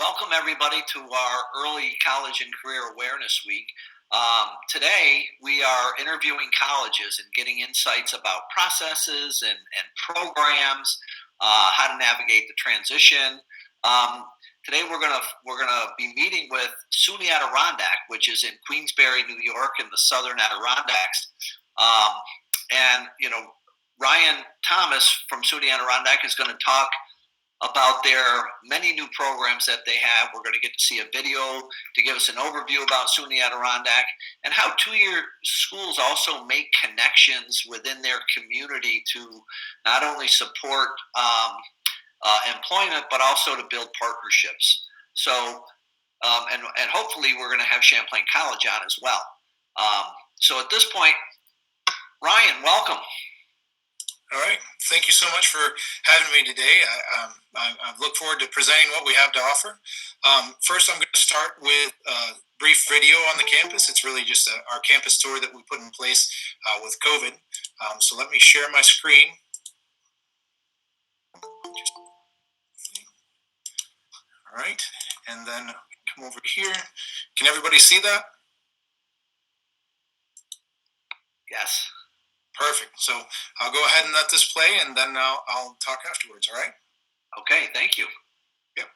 Welcome, everybody, to our early college and career awareness week. Today, we are interviewing colleges and getting insights about processes and programs, how to navigate the transition. Um, Today, we're gonna be meeting with SUNY Adirondack, which is in Queensbury, New York, in the Southern Adirondacks. Um, and Ryan Thomas from SUNY Adirondack is going to talk about their many new programs that they have. We're going to get to see a video to give us an overview about SUNY Adirondack and how two-year schools also make connections within their community to not only support employment, but also to build partnerships. So, and hopefully we're going to have Champlain College on as well. So at this point, Ryan, welcome. All right. Thank you so much for having me today. I look forward to presenting what we have to offer. First, I'm going to start with a brief video on the campus. It's really just our campus tour that we put in place with COVID. So let me share my screen. All right. And then come over here. Can everybody see that? Yes. Perfect. So I'll go ahead and let this play, and then I'll talk afterwards. All right? Okay. Thank you. Yep.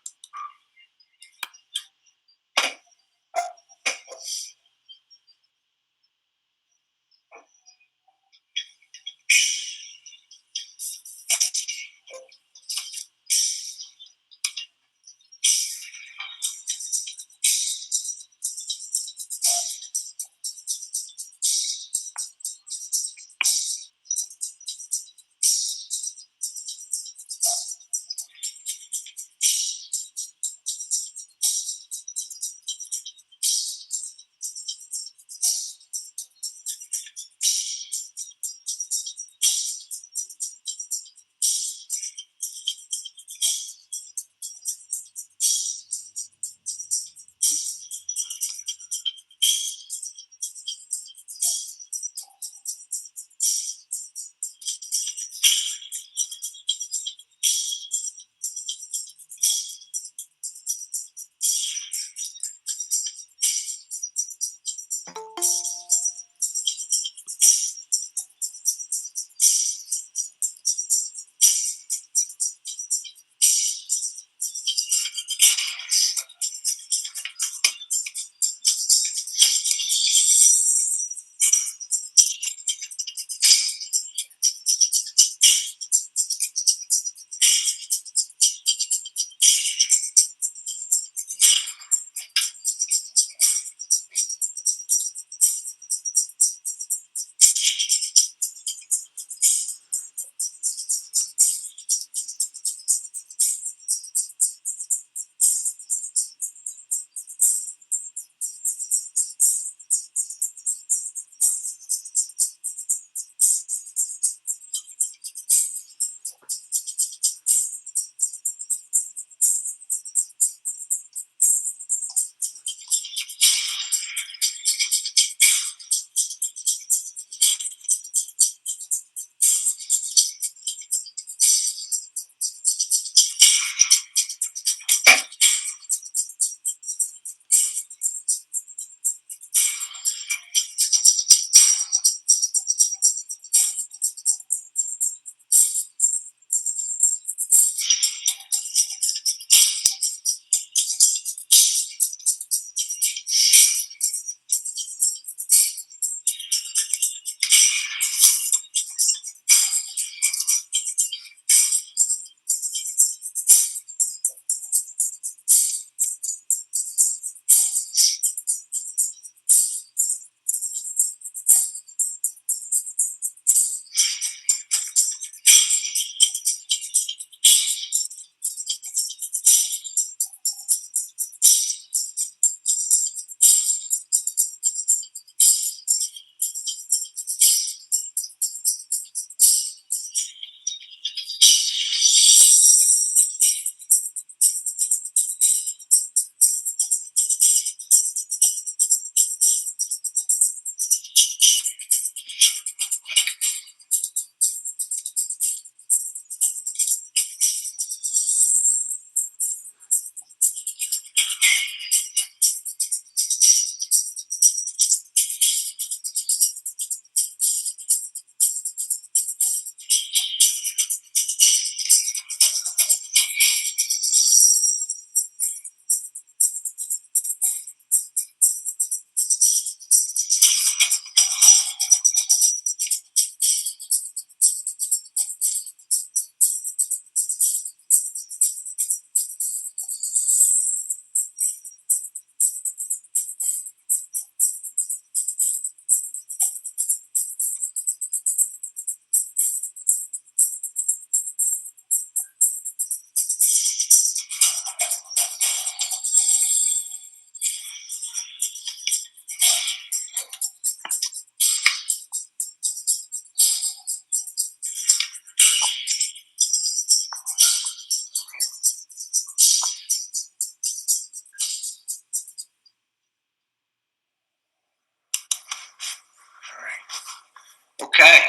Okay.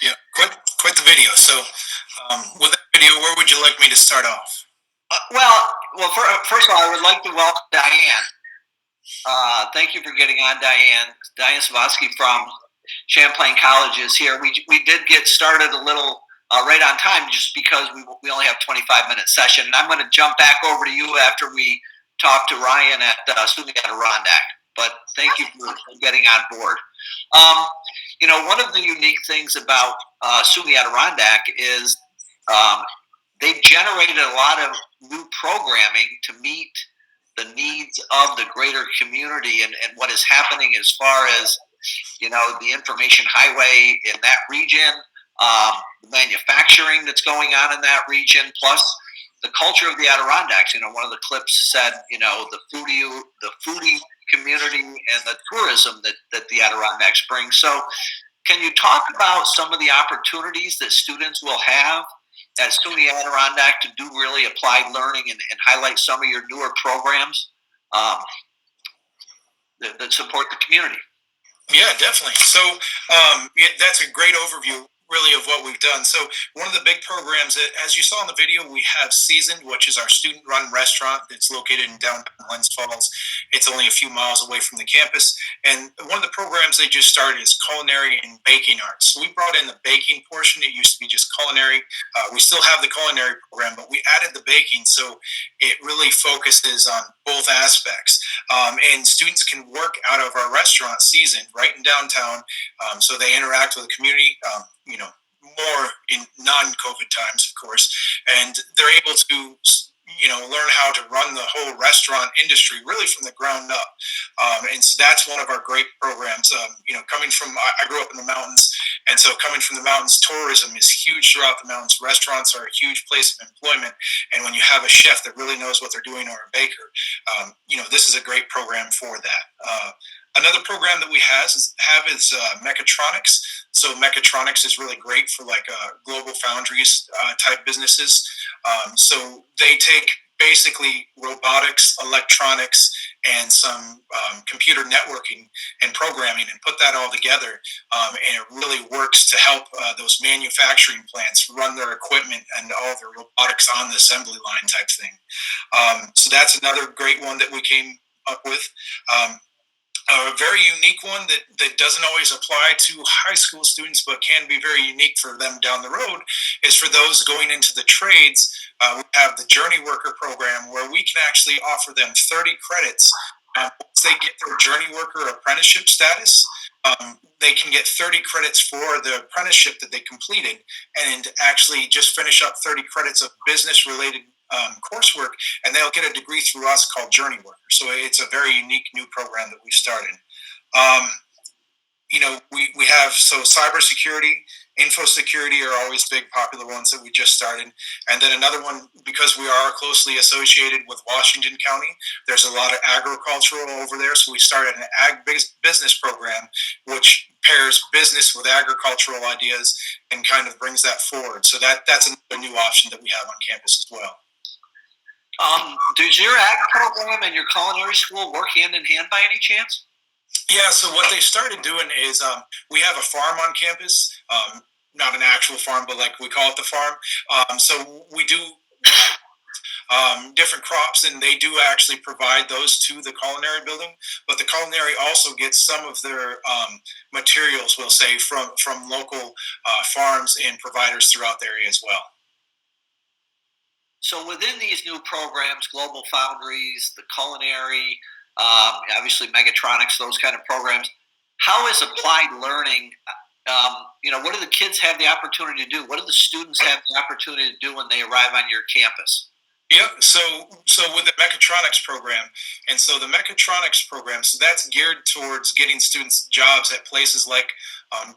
Yeah, quite the video. So, with that video, where would you like me to start off? First of all, I would like to welcome Diane. Thank you for getting on, Diane. Diane Savosky from Champlain College is here. We did get started a little right on time just because we only have 25-minute session. And I'm going to jump back over to you after we talk to Ryan at SUNY Adirondack. But thank you for getting on board. One of the unique things about SUNY Adirondack is they've generated a lot of new programming to meet the needs of the greater community and what is happening as far as the information highway in that region, the manufacturing that's going on in that region, plus the culture of the Adirondacks. One of the clips said, the foodie community and the tourism that the Adirondacks bring. So can you talk about some of the opportunities that students will have at SUNY Adirondack to do really applied learning and highlight some of your newer programs that support the community? Yeah, definitely. So, that's a great overview, really, of what we've done. So, one of the big programs that, as you saw in the video, we have Seasoned, which is our student-run restaurant that's located in downtown Glens Falls. It's only a few miles away from the campus. And one of the programs they just started is Culinary and Baking Arts. So we brought in the baking portion. It used to be just culinary. We still have the culinary program, but we added the baking. So it really focuses on both aspects. And students can work out of our restaurant, Seasoned, right in downtown. So they interact with the community, more in non-COVID times, of course, and they're able to, learn how to run the whole restaurant industry really from the ground up. And so that's one of our great programs. I grew up in the mountains, and so coming from the mountains, tourism is huge throughout the mountains. Restaurants are a huge place of employment, and when you have a chef that really knows what they're doing or a baker, this is a great program for that. Another program that we have is mechatronics. So mechatronics is really great for global foundries type businesses. So they take basically robotics, electronics, and some computer networking and programming and put that all together. And it really works to help those manufacturing plants run their equipment and all their robotics on the assembly line type thing. So that's another great one that we came up with. A very unique one that doesn't always apply to high school students, but can be very unique for them down the road, is for those going into the trades. We have the Journey Worker program where we can actually offer them 30 credits. Once they get their Journey Worker apprenticeship status, they can get 30 credits for the apprenticeship that they completed and actually just finish up 30 credits of business-related coursework, and they'll get a degree through us called Journey Worker. So it's a very unique new program that we started. We have cybersecurity, info security are always big popular ones that we just started, and then another one, because we are closely associated with Washington County, there's a lot of agricultural over there, so we started an ag business program which pairs business with agricultural ideas and kind of brings that forward. So that's another new option that we have on campus as well. Does your ag program and your culinary school work hand in hand by any chance? Yeah, so what they started doing is we have a farm on campus, not an actual farm, but like we call it the farm. So we do different crops, and they do actually provide those to the culinary building. But the culinary also gets some of their materials, we'll say, from local farms and providers throughout the area as well. So within these new programs, Global Foundries, the culinary, obviously mechatronics, those kind of programs, how is applied learning? What do the kids have the opportunity to do? What do the students have the opportunity to do when they arrive on your campus? Yep. So with the mechatronics program, and so the mechatronics program, so that's geared towards getting students jobs at places like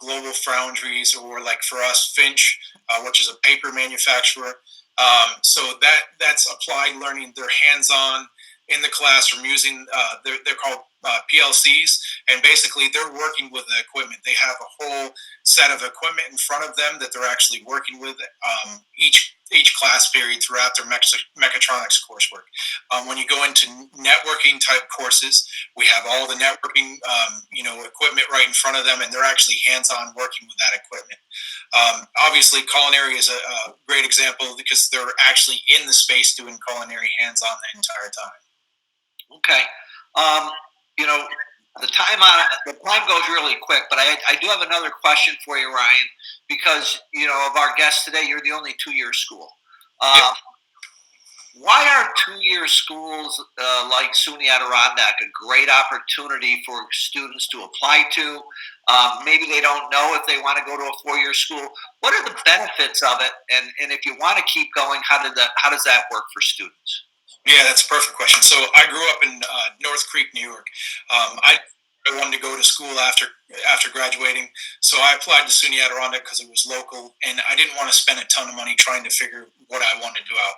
Global Foundries, or like for us, Finch, which is a paper manufacturer. So that's applied learning. They're hands-on in the classroom using they're called PLCs, and basically they're working with the equipment. They have a whole set of equipment in front of them that they're actually working with each class period throughout their mechatronics coursework. When you go into networking type courses, we have all the networking equipment right in front of them, and they're actually hands-on working with that equipment. Obviously, culinary is a great example because they're actually in the space doing culinary hands-on the entire time. Okay. You know, the time goes really quick, but I do have another question for you, Ryan, because of our guests today, you're the only two-year school. Yep. Why are two-year schools like SUNY Adirondack a great opportunity for students to apply to? Maybe they don't know if they want to go to a four-year school. What are the benefits of it? And if you want to keep going, how does that work for students? Yeah, that's a perfect question. So I grew up in North Creek, New York. I wanted to go to school after graduating, so I applied to SUNY Adirondack because it was local, and I didn't want to spend a ton of money trying to figure what I wanted to do out.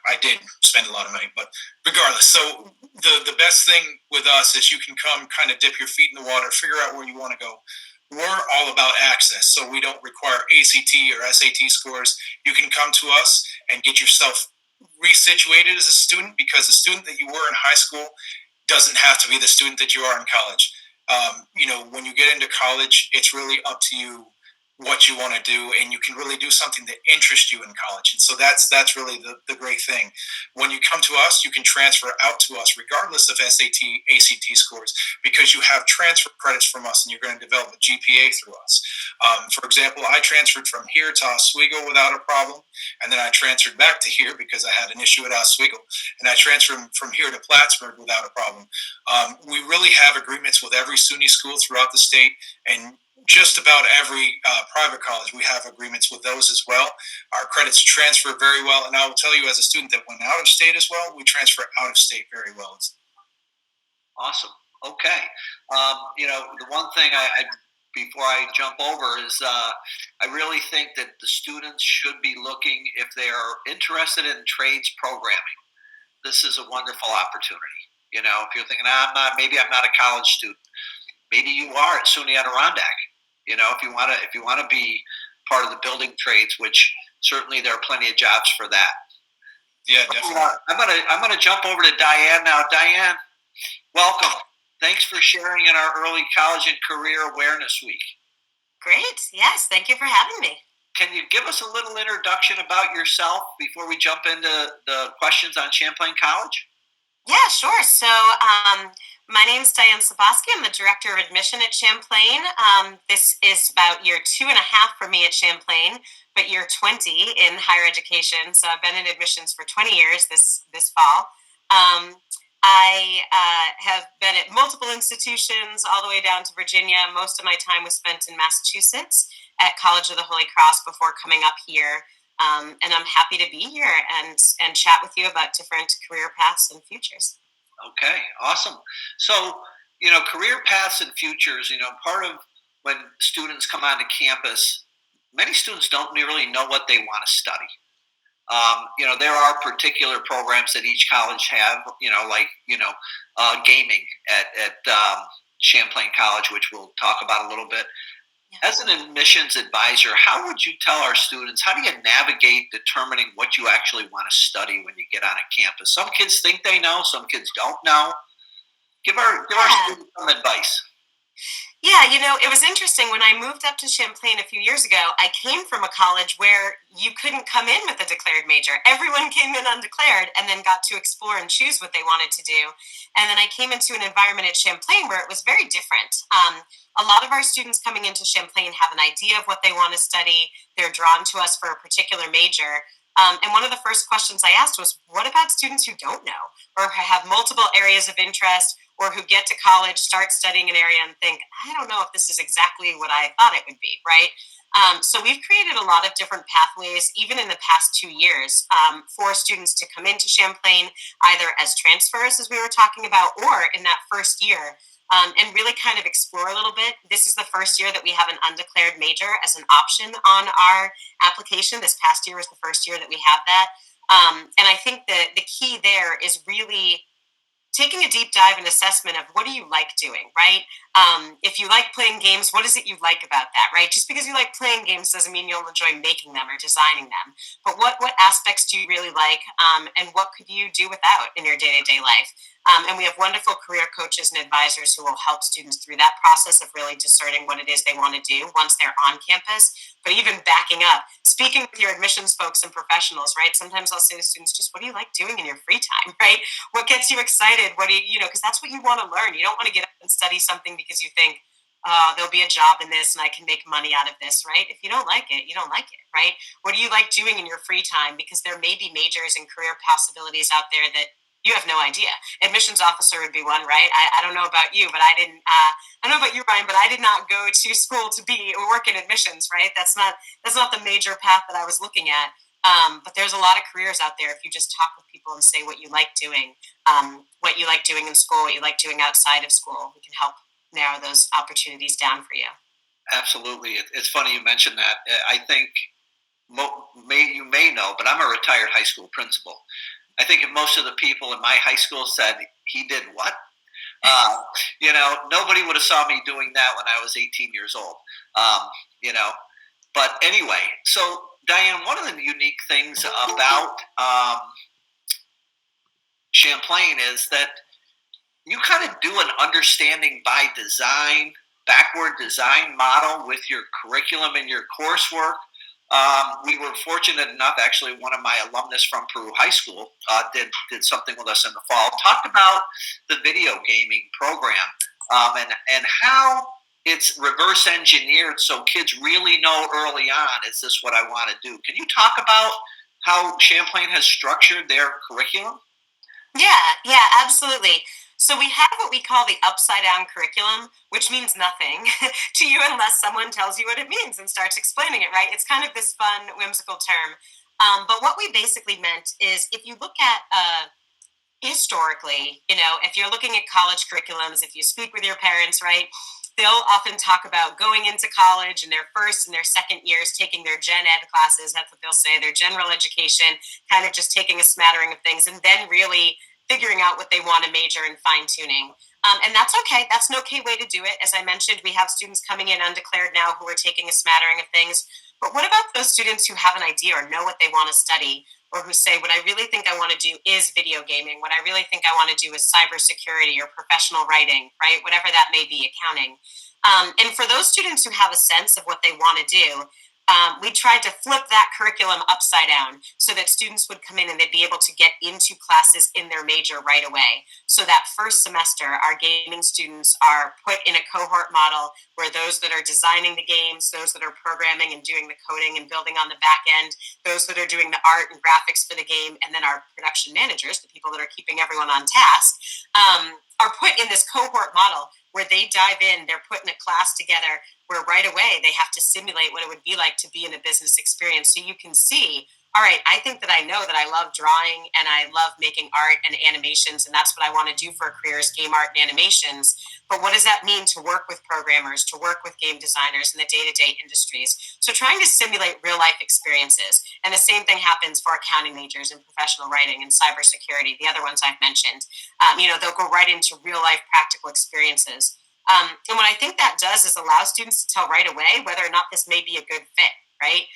I did spend a lot of money, but regardless. So the best thing with us is you can come, kind of dip your feet in the water, figure out where you want to go. We're all about access, so we don't require ACT or SAT scores. You can come to us and get yourself resituated as a student, because the student that you were in high school doesn't have to be the student that you are in college. When you get into college, it's really up to you what you want to do, and you can really do something that interests you in college. And so that's really the great thing. When you come to us, you can transfer out to us regardless of SAT, ACT scores, because you have transfer credits from us, and you're going to develop a GPA through us. For example, I transferred from here to Oswego without a problem, and then I transferred back to here because I had an issue at Oswego, and I transferred from here to Plattsburgh without a problem. We really have agreements with every SUNY school throughout the state, and just about every private college, we have agreements with those as well. Our credits transfer very well, and I will tell you, as a student that went out of state as well, we transfer out of state very well. Awesome. Okay. The one thing before I jump over is I really think that the students should be looking, if they are interested in trades programming. This is a wonderful opportunity. If you're thinking, maybe I'm not a college student, maybe you are at SUNY Adirondack. If you want to be part of the building trades, which certainly there are plenty of jobs for that. Yeah, definitely. I'm gonna jump over to Diane now. Diane, welcome. Thanks for sharing in our early college and career awareness week. Great. Yes, thank you for having me. Can you give us a little introduction about yourself before we jump into the questions on Champlain College? Yeah, sure. So my name is Diane Saboski. I'm the Director of Admission at Champlain. This is about year 2.5 for me at Champlain, but year 20 in higher education. So I've been in admissions for 20 years this fall. I have been at multiple institutions all the way down to Virginia. Most of my time was spent in Massachusetts at College of the Holy Cross before coming up here. And I'm happy to be here and chat with you about different career paths and futures. Okay, awesome. So, career paths and futures, part of when students come onto campus, many students don't really know what they want to study. There are particular programs that each college have, gaming at Champlain College, which we'll talk about a little bit. As an admissions advisor, how would you tell our students, how do you navigate determining what you actually want to study when you get on a campus? Some kids think they know, some kids don't know. Give our students some advice. Yeah, it was interesting. When I moved up to Champlain a few years ago, I came from a college where you couldn't come in with a declared major. Everyone came in undeclared and then got to explore and choose what they wanted to do. And then I came into an environment at Champlain where it was very different. A lot of our students coming into Champlain have an idea of what they want to study. They're drawn to us for a particular major. And one of the first questions I asked was, what about students who don't know or have multiple areas of interest, or who get to college, start studying an area and think, I don't know if this is exactly what I thought it would be, right? So we've created a lot of different pathways, even in the past 2 years, for students to come into Champlain, either as transfers, as we were talking about, or in that first year, and really kind of explore a little bit. This is the first year that we have an undeclared major as an option on our application. This past year was the first year that we have that. And I think the key there is really taking a deep dive and assessment of what do you like doing, right? If you like playing games, what is it you like about that, right? Just because you like playing games doesn't mean you'll enjoy making them or designing them. But what aspects do you really like, and what could you do without in your day-to-day life? And we have wonderful career coaches and advisors who will help students through that process of really discerning what it is they want to do once they're on campus. But even backing up, speaking with your admissions folks and professionals, right? Sometimes I'll say to students, just what do you like doing in your free time, right? What gets you excited? What do you know, because that's what you want to learn. You don't want to get up and study something because you think, there'll be a job in this and I can make money out of this, right? If you don't like it, you don't like it, right? What do you like doing in your free time? Because there may be majors and career possibilities out there that you have no idea. Admissions officer would be one, right? I don't know about you, but I didn't. I don't know about you, Ryan, but I did not go to school to be or work in admissions, right? That's not the major path that I was looking at. But there's a lot of careers out there if you just talk with people and say what you like doing, what you like doing in school, what you like doing outside of school. We can help narrow those opportunities down for you. Absolutely. It's funny you mentioned that. I think you may know, but I'm a retired high school principal. I think if most of the people in my high school said, he did what? Nobody would have saw me doing that when I was 18 years old. You know, but anyway, so Diane, one of the unique things about Champlain is that you kind of do an understanding by design, backward design model with your curriculum and your coursework. We were fortunate enough, actually, one of my alumnus from Peru High School did something with us in the fall, talked about the video gaming program and how it's reverse engineered so kids really know early on, is this what I want to do? Can you talk about how Champlain has structured their curriculum? Yeah, absolutely. So we have what we call the upside down curriculum, which means nothing to you unless someone tells you what it means and starts explaining it, right? It's kind of this fun, whimsical term. But what we basically meant is if you look at historically, if you're looking at college curriculums, if you speak with your parents, right, they'll often talk about going into college in their first and their second years, taking their gen ed classes. That's what they'll say, their general education, kind of just taking a smattering of things, and then really figuring out what they want to major in fine tuning. And that's okay. That's an okay way to do it. As I mentioned, we have students coming in undeclared now who are taking a smattering of things. But what about those students who have an idea or know what they want to study, or who say, what I really think I want to do is video gaming. What I really think I want to do is cybersecurity or professional writing, right? Whatever that may be, accounting. And for those students who have a sense of what they want to do, we tried to flip that curriculum upside down so that students would come in and they'd be able to get into classes in their major right away. So that first semester, our gaming students are put in a cohort model where those that are designing the games, those that are programming and doing the coding and building on the back end, those that are doing the art and graphics for the game, and then our production managers, the people that are keeping everyone on task, are put in this cohort model where they dive in, they're put in a class together where right away they have to simulate what it would be like to be in a business experience. So you can see, all right, I think that I know that I love drawing and I love making art and animations, and that's what I want to do for a career is game art and animations. But what does that mean to work with programmers, to work with game designers in the day-to-day industries? So trying to simulate real-life experiences. And the same thing happens for accounting majors and professional writing and cybersecurity, the other ones I've mentioned. They'll go right into real-life practical experiences. And what I think that does is allow students to tell right away whether or not this may be a good fit, right?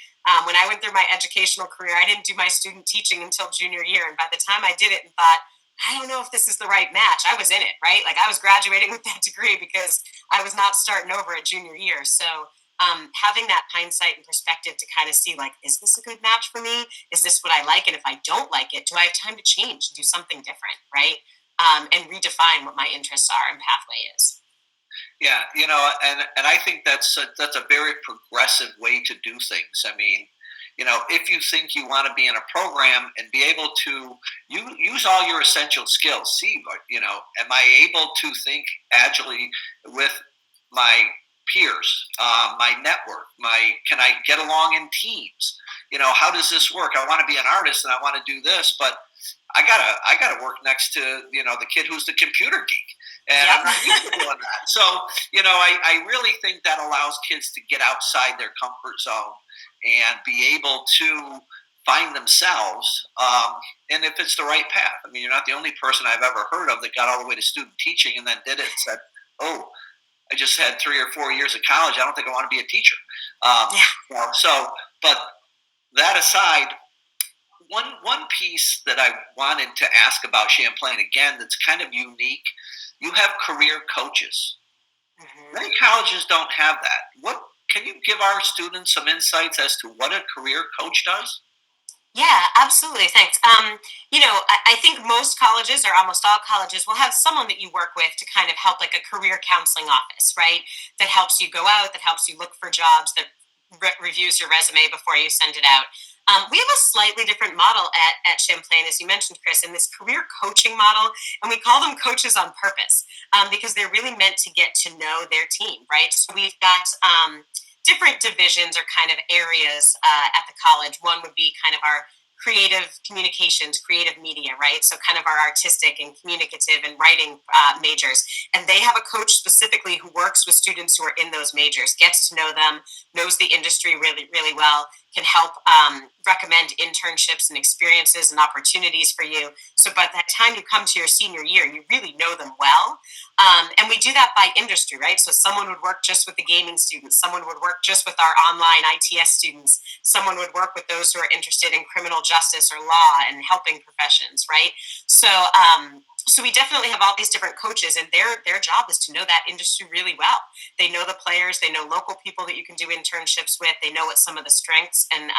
When I went through my educational career, I didn't do my student teaching until junior year. And by the time I did it and thought, I don't know if this is the right match, I was in it, right? Like I was graduating with that degree because I was not starting over at junior year. So having that hindsight and perspective to kind of see, like, is this a good match for me? Is this what I like? And if I don't like it, do I have time to change and do something different, right? And redefine what my interests are and pathway is. Yeah, and I think that's a very progressive way to do things. I mean, if you think you want to be in a program and be able to use all your essential skills, see, am I able to think agilely with my peers, my network, can I get along in teams? How does this work? I want to be an artist and I want to do this, but I gotta work next to the kid who's the computer geek, and yep. I'm not used to doing that. So I really think that allows kids to get outside their comfort zone and be able to find themselves, and if it's the right path. I mean, you're not the only person I've ever heard of that got all the way to student teaching and then did it and said, "Oh, I just had 3 or 4 years of college. I don't think I want to be a teacher." But that aside, one piece that I wanted to ask about Champlain again that's kind of unique. You have career coaches. Many colleges don't have that. What can you give our students some insights as to what a career coach does? Yeah, absolutely. Thanks. I think most colleges or almost all colleges will have someone that you work with to kind of help, like a career counseling office, right? That helps you go out, that helps you look for jobs, that reviews your resume before you send it out. We have a slightly different model at Champlain, as you mentioned, Chris, in this career coaching model, and we call them coaches on purpose because they're really meant to get to know their team, right? So we've got different divisions or kind of areas at the college. One would be kind of our creative communications, creative media, right? So kind of our artistic and communicative and writing majors. And they have a coach specifically who works with students who are in those majors, gets to know them, knows the industry really, really well, can help recommend internships and experiences and opportunities for you. So by the time you come to your senior year, you really know them well. And we do that by industry, right? So someone would work just with the gaming students. Someone would work just with our online ITS students. Someone would work with those who are interested in criminal justice or law and helping professions, right? So we definitely have all these different coaches, and their job is to know that industry really well. They know the players, they know local people that you can do internships with, they know what some of the strengths and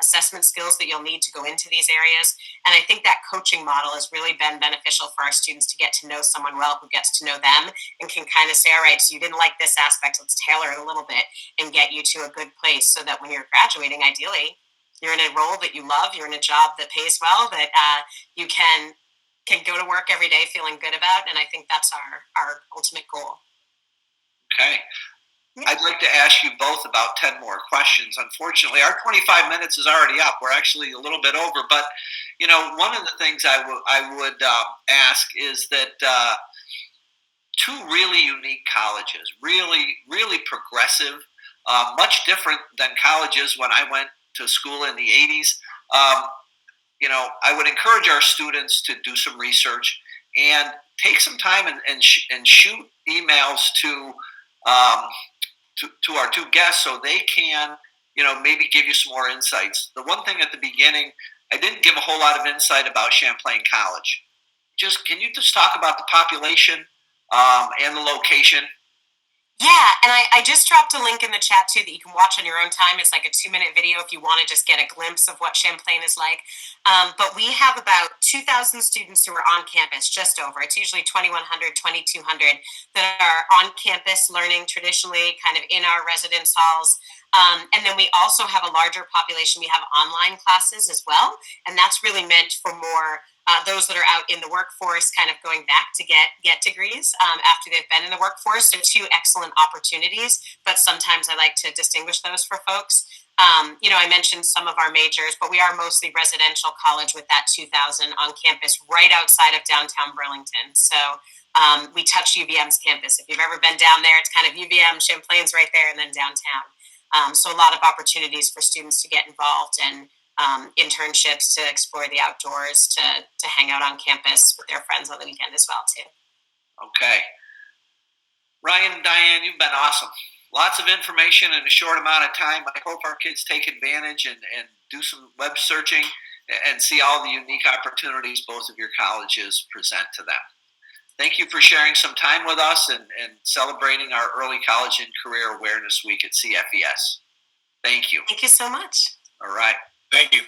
assessment skills that you'll need to go into these areas. And I think that coaching model has really been beneficial for our students to get to know someone well who gets to know them and can kind of say, all right, so you didn't like this aspect, let's tailor it a little bit and get you to a good place so that when you're graduating, ideally, you're in a role that you love, you're in a job that pays well, that you can go to work every day feeling good about. And I think that's our ultimate goal. Okay. Yeah. I'd like to ask you both about 10 more questions. Unfortunately, our 25 minutes is already up. We're actually a little bit over. But, one of the things I would ask is that two really unique colleges, really, really progressive, much different than colleges when I went to school in the 80s. I would encourage our students to do some research and take some time and shoot emails to our two guests so they can, maybe give you some more insights. The one thing at the beginning, I didn't give a whole lot of insight about Champlain College. Can you just talk about the population and the location? Yeah, and I just dropped a link in the chat too that you can watch on your own time. It's like a 2-minute video if you want to just get a glimpse of what Champlain is like. But we have about 2,000 students who are on campus, just over. It's usually 2,100, 2,200 that are on campus learning traditionally, kind of in our residence halls. And then we also have a larger population. We have online classes as well, and that's really meant for more those that are out in the workforce, kind of going back to get degrees after they've been in the workforce. So two excellent opportunities, but sometimes I like to distinguish those for folks. I mentioned some of our majors, but we are mostly residential college with that 2,000 on campus right outside of downtown Burlington. So we touch UVM's campus. If you've ever been down there, it's kind of UVM, Champlain's right there, and then downtown. So a lot of opportunities for students to get involved and internships, to explore the outdoors, to hang out on campus with their friends on the weekend as well too. Okay. Ryan and Diane, you've been awesome. Lots of information in a short amount of time. I hope our kids take advantage and do some web searching and see all the unique opportunities both of your colleges present to them. Thank you for sharing some time with us and celebrating our Early College and Career Awareness Week at CFES. Thank you. Thank you so much. All right. Thank you.